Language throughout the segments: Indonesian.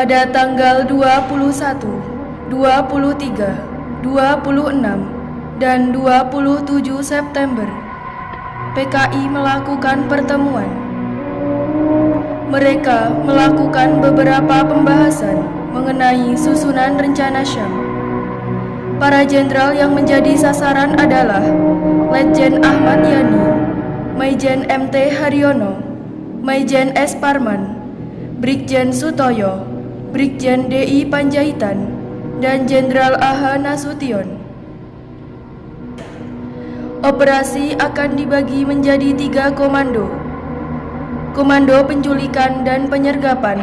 pada tanggal 21, 23, 26, dan 27 September, PKI melakukan pertemuan. Mereka melakukan beberapa pembahasan mengenai susunan rencana Syam. Para jenderal yang menjadi sasaran adalah Letjen Ahmad Yani, Maijen MT Haryono, Maijen S. Parman, Brigjen Sutoyo, Brigjen DI Panjaitan, dan Jenderal AH Nasution. Operasi akan dibagi menjadi 3 komando. Komando penculikan dan penyergapan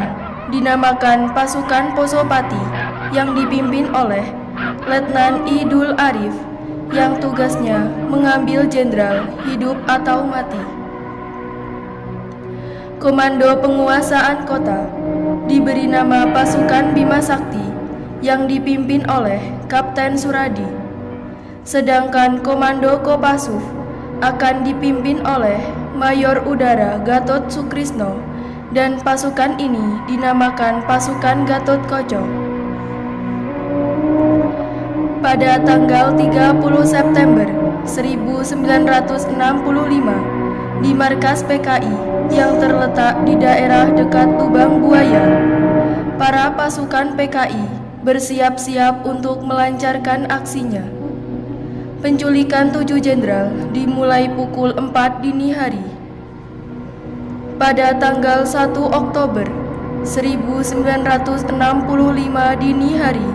dinamakan Pasukan Posopati yang dipimpin oleh Letnan Idul Arif yang tugasnya mengambil jenderal hidup atau mati. Komando penguasaan kota diberi nama Pasukan Bima Sakti yang dipimpin oleh Kapten Suradi. Sedangkan Komando Kopasuf akan dipimpin oleh Mayor Udara Gatot Sukrisno dan pasukan ini dinamakan Pasukan Gatot Koco. Pada tanggal 30 September 1965 di markas PKI yang terletak di daerah dekat Lubang Buaya, para pasukan PKI bersiap-siap untuk melancarkan aksinya. Penculikan 7 jenderal dimulai pukul 4 dini hari. Pada tanggal 1 Oktober 1965 dini hari,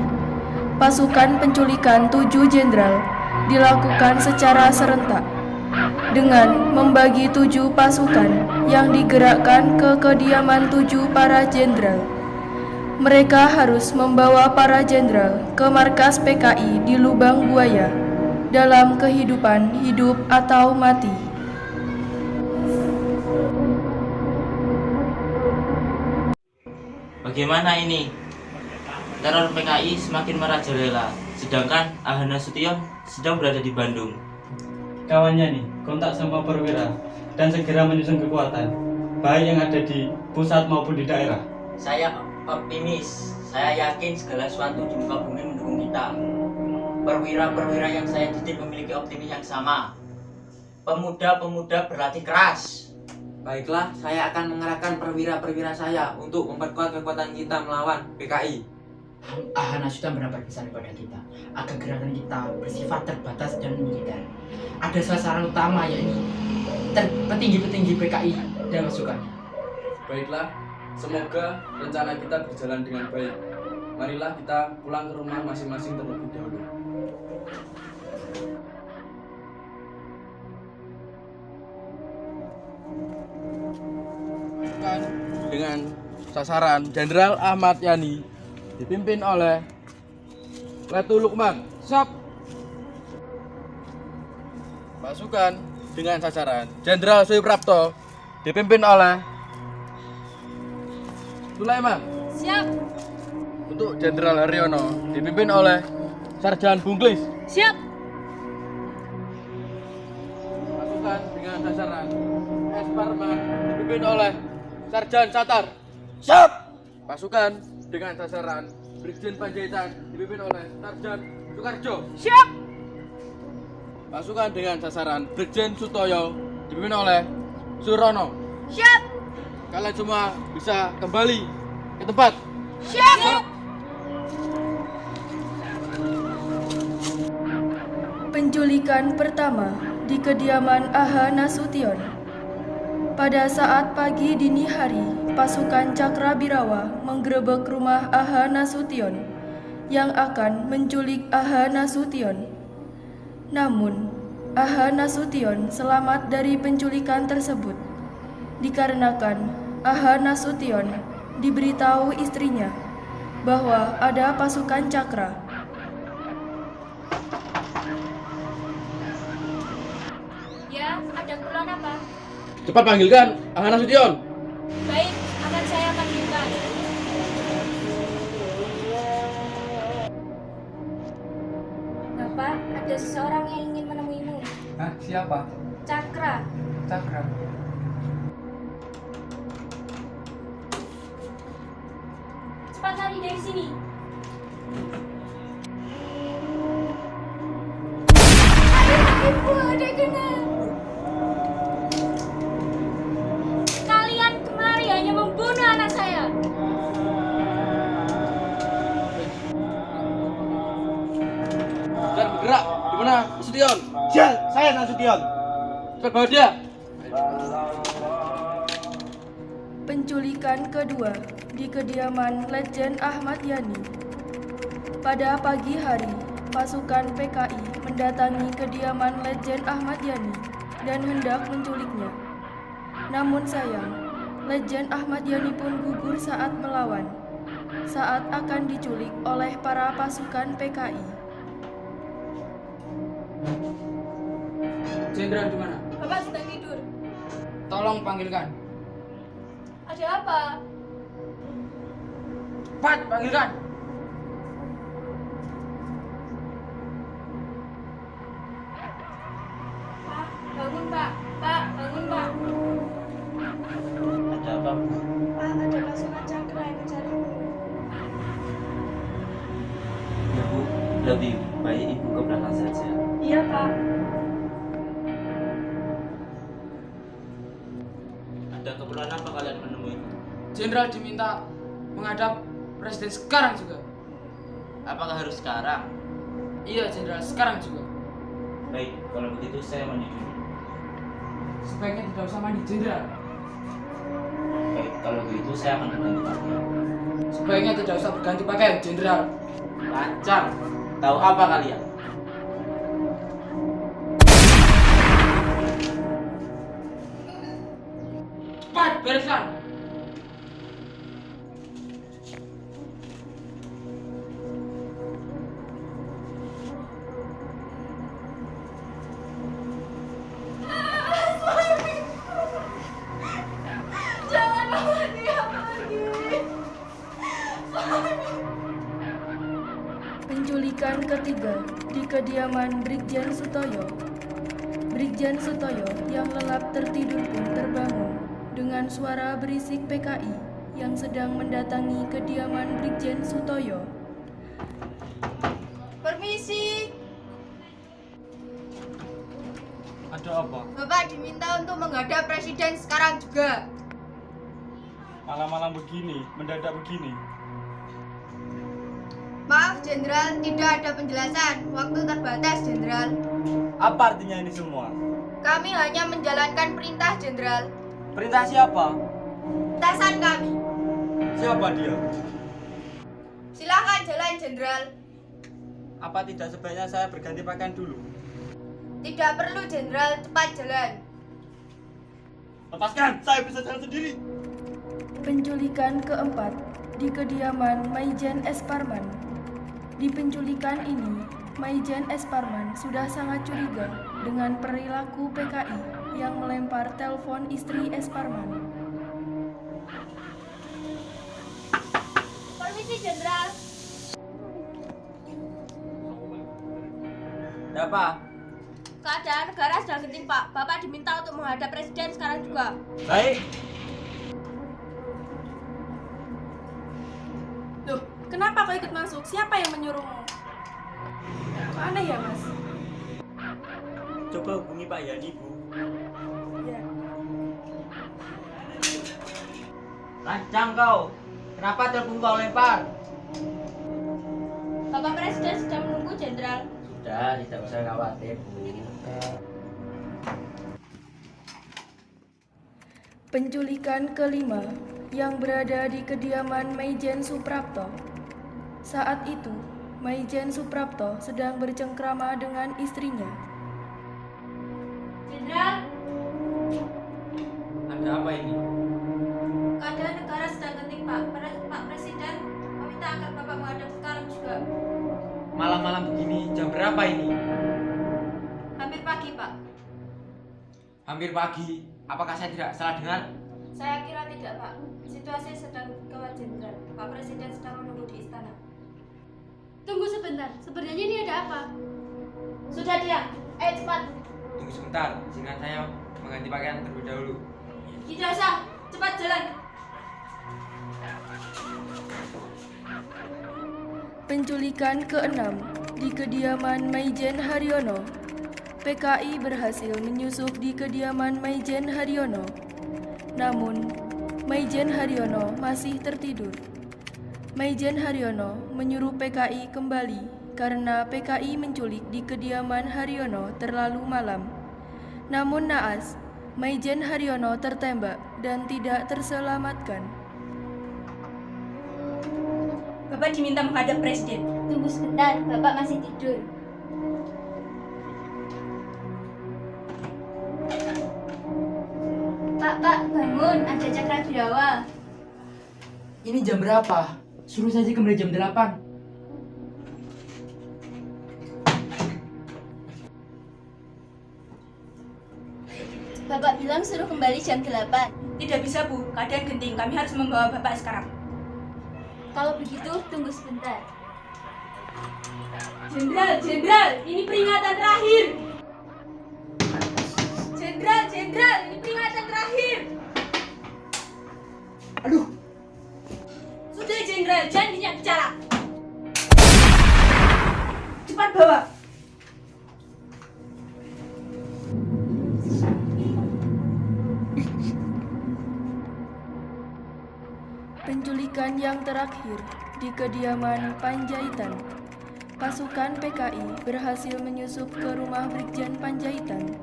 pasukan penculikan 7 jenderal dilakukan secara serentak dengan membagi 7 pasukan yang digerakkan ke kediaman 7 para jenderal. Mereka harus membawa para jenderal ke markas PKI di Lubang Buaya dalam kehidupan hidup atau mati. Bagaimana ini? Teror PKI semakin merajalela, sedangkan AH Nasution sedang berada di Bandung. Kawannya nih, kontak sama perwira dan segera menyusun kekuatan, baik yang ada di pusat maupun di daerah. Saya optimis, saya yakin segala sesuatu di muka bumi mendukung kita. Perwira-perwira yang saya didik memiliki optimis yang sama. Pemuda-pemuda berlatih keras. Baiklah, saya akan mengerahkan perwira-perwira saya untuk memperkuat kekuatan kita melawan PKI. AH Nasution benar berpesan kepada kita agar gerakan kita bersifat terbatas dan militer. Ada sasaran utama yakni petinggi-petinggi PKI dan pasukannya. Baiklah, semoga rencana kita berjalan dengan baik. Marilah kita pulang ke rumah masing-masing terlebih dahulu. Dengan sasaran Jenderal Ahmad Yani dipimpin oleh Letu Lukman. Siap. Pasukan dengan sasaran Jenderal Suprapto dipimpin oleh Sulaiman. Siap. Untuk Jenderal Haryono dipimpin oleh Sarjan Bungklis. Siap. Pasukan dengan sasaran S. Parman dipimpin oleh Sarjan Satar. Siap. Pasukan dengan sasaran Brigjen Panjaitan dipimpin oleh Sarjan Sukarjo. Siap. Pasukan dengan sasaran Brigjen Sutoyo dipimpin oleh Surono. Siap. Kalian semua bisa kembali ke tempat. Siap. Penculikan pertama di kediaman AH Nasution. Pada saat pagi dini hari, pasukan Cakrabirawa menggerebek rumah AH Nasution yang akan menculik AH Nasution. Namun, AH Nasution selamat dari penculikan tersebut, dikarenakan AH Nasution diberitahu istrinya bahwa ada pasukan Cakra. Ya, ada keperluan apa? Cepat panggilkan AH Nasution. Baik, akan saya panggilkan. Bapak, ada seseorang yang ingin menemuimu. Hah, siapa? Cakra. Cakra. Cepat cepat lari dari sini. Ibu, ada kena. Kalian kemari hanya membunuh anak saya. Dan bergerak. Di mana Nasution? Sial, saya Nasution. Cepat bawa dia. Penculikan kedua di kediaman Letjen Ahmad Yani. Pada pagi hari, pasukan PKI mendatangi kediaman Letjen Ahmad Yani dan hendak menculiknya. Namun sayang, Letjen Ahmad Yani pun gugur saat melawan, saat akan diculik oleh para pasukan PKI. Jenderal di mana? Bapak sedang tidur. Tolong panggilkan. Ada apa? Cepat panggilkan. Pak, bangun Pak. Pak, bangun Pak. Ada apa, Bu? Pak, ada pasukan Cakra yang mencarimu. Ya, Bu. Lebih baik Ibu ke belakang saja. Iya Pak. Ada keperluan apa kalian menemui? Jenderal diminta menghadap Presiden sekarang juga. Apakah harus sekarang? Iya, Jenderal, sekarang juga. Baik, kalau begitu saya mandi dulu. Sebaiknya tidak usah mandi, Jenderal. Baik, kalau begitu saya akan berganti pakaian. Sebaiknya tidak usah berganti pakaian, Jenderal. Lancang, tahu apa kalian? Cepat bereskan. Jangan bawa dia pergi. Penculikan ketiga di kediaman Brigjen Sutoyo. Brigjen Sutoyo yang lelap tertidur pun terbangun dengan suara berisik PKI yang sedang mendatangi kediaman Brigjen Sutoyo. Permisi, Ada apa? Bapak diminta untuk menghadap Presiden sekarang juga. Malam-malam begini, mendadak begini. Maaf, Jenderal, tidak ada penjelasan. Waktu terbatas, Jenderal. Apa artinya ini semua? Kami hanya menjalankan perintah, Jenderal. Perintah siapa? Atasan kami. Siapa dia? Silakan jalan, Jenderal. Apa tidak sebaiknya saya berganti pakaian dulu? Tidak perlu, Jenderal. Cepat jalan. Lepaskan, saya bisa jalan sendiri. Penculikan keempat di kediaman Maijen S. Parman. Di penculikan ini, Maijen S. Parman sudah sangat curiga dengan perilaku PKI yang melempar telepon istri S. Parman. Permisi Jenderal. Ada apa? Keadaan negara sedang genting, Pak. Bapak diminta untuk menghadap Presiden sekarang juga. Baik. Loh, kenapa kau ikut masuk? Siapa yang menyuruhmu? Kok aneh ya, Mas? Coba hubungi Pak Yani, Bu. Ya. Lancang kau. Kenapa telepon kau lempar? Bapak Presiden sedang menunggu Jenderal. Sudah, tidak usah khawatir, Bu. Penculikan kelima yang berada di kediaman Maijen Suprapto. Saat itu, Maijen Suprapto sedang bercengkrama dengan istrinya. Jenderal, Ada apa ini? Keadaan negara sedang genting, Pak. Pak Presiden meminta agar Bapak menghadap sekarang juga. Malam-malam begini, jam berapa ini? Hampir pagi, Pak. Hampir pagi. Apakah saya tidak salah dengar? Saya kira tidak, Pak. Situasi sedang gawat, Jenderal. Pak Presiden sedang menunggu di istana. tunggu sebentar. Sebenarnya ini ada apa? Sudah diam. Ayo cepat. Tunggu sebentar, izinkan saya mengganti pakaian terlebih dahulu. Tidak usah. Cepat jalan. Penculikan ke-6 di kediaman Maijen Haryono. PKI berhasil menyusup di kediaman Maijen Haryono. Namun, Maijen Haryono masih tertidur. Maijen Haryono menyuruh PKI kembali karena PKI menculik di kediaman Haryono terlalu malam. Namun naas, Maijen Haryono tertembak dan tidak terselamatkan. Bapak diminta menghadap presiden. Tunggu sebentar, Bapak masih tidur. Pak, bangun, ada Cakrawirawa. Ini jam berapa? Suruh saja kembali jam 8. Bapak bilang suruh kembali jam 8. Tidak bisa, Bu. Keadaan genting. Kami harus membawa Bapak sekarang. Kalau begitu, tunggu sebentar. Jenderal, ini peringatan terakhir. Jenderal, ini peringatan terakhir. Aduh, Sudah, Jenderal, jangan banyak bicara. Cepat bawa. Penculikan yang terakhir di kediaman Panjaitan. Pasukan PKI berhasil menyusup ke rumah Brigjen Panjaitan.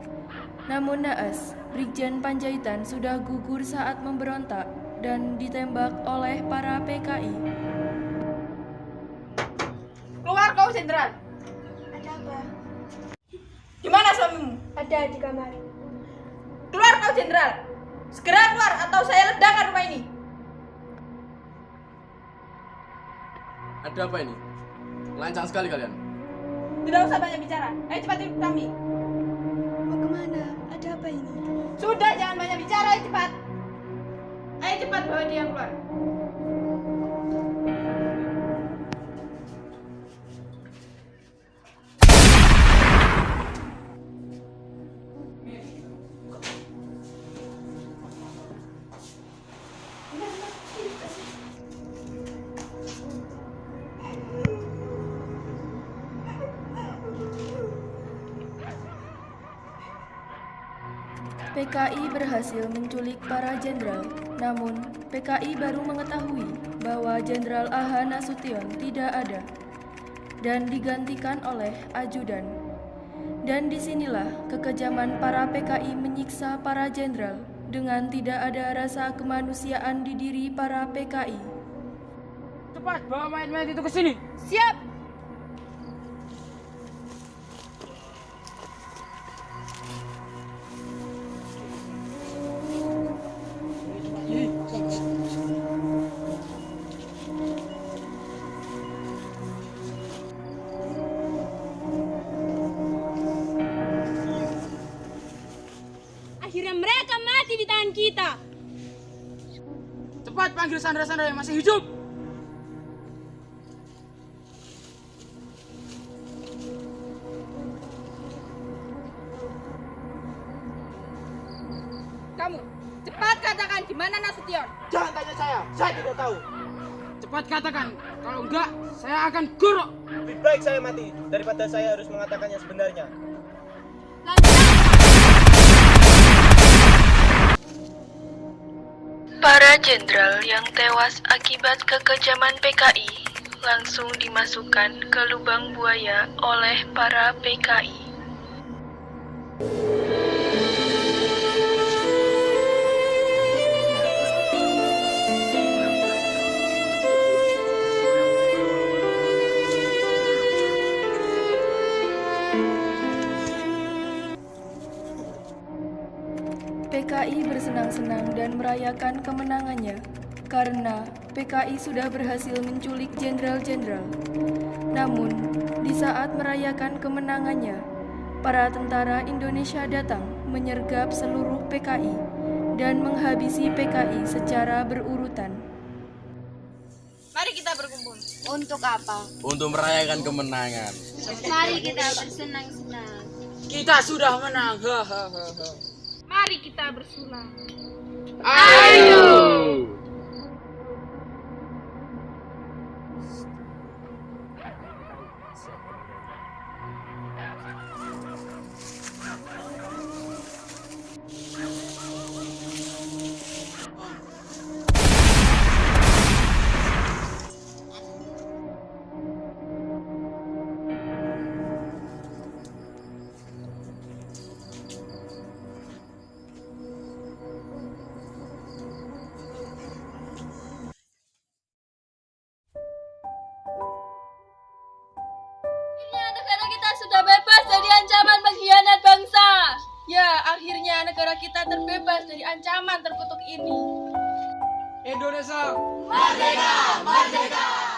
Namun naas, Brigjen Panjaitan sudah gugur saat memberontak dan ditembak oleh para PKI. Keluar kau, Jenderal. Ada apa? Di mana suamimu? Ada di kamar. Keluar kau, Jenderal. Segera keluar atau saya ledakan rumah ini. Ada apa ini? Lancang sekali kalian. Tidak usah banyak bicara. Ayo cepat ikut kami. Mau kemana? Ada apa ini? Sudah, jangan banyak bicara. Ayo cepat. Ayo cepat bawa dia keluar. PKI berhasil menculik para jenderal, namun PKI baru mengetahui bahwa Jenderal A.H. Nasution tidak ada dan digantikan oleh ajudan. Dan disinilah kekejaman para PKI menyiksa para jenderal dengan tidak ada rasa kemanusiaan di diri para PKI. Cepat bawa mayat-mayat itu ke sini. Siap. Akhirnya mereka mati di tangan kita. Cepat panggil sandera-sandera yang masih hidup. Kamu, cepat katakan di mana Nasution. Jangan tanya saya tidak tahu. Cepat katakan, kalau enggak saya akan gorok. Lebih baik saya mati daripada saya harus mengatakannya sebenarnya. Para jenderal yang tewas akibat kekejaman PKI langsung dimasukkan ke lubang buaya oleh para PKI. PKI bersenang-senang dan merayakan kemenangannya karena PKI sudah berhasil menculik jenderal-jenderal. Namun, di saat merayakan kemenangannya, para tentara Indonesia datang menyergap seluruh PKI dan menghabisi PKI secara berurutan. Mari kita berkumpul. Untuk apa? Untuk merayakan kemenangan. Mari kita bersenang-senang. Kita sudah menang. Mari kita bersulang. Ayo. negara kita terbebas dari ancaman terkutuk ini. Indonesia Merdeka! Merdeka!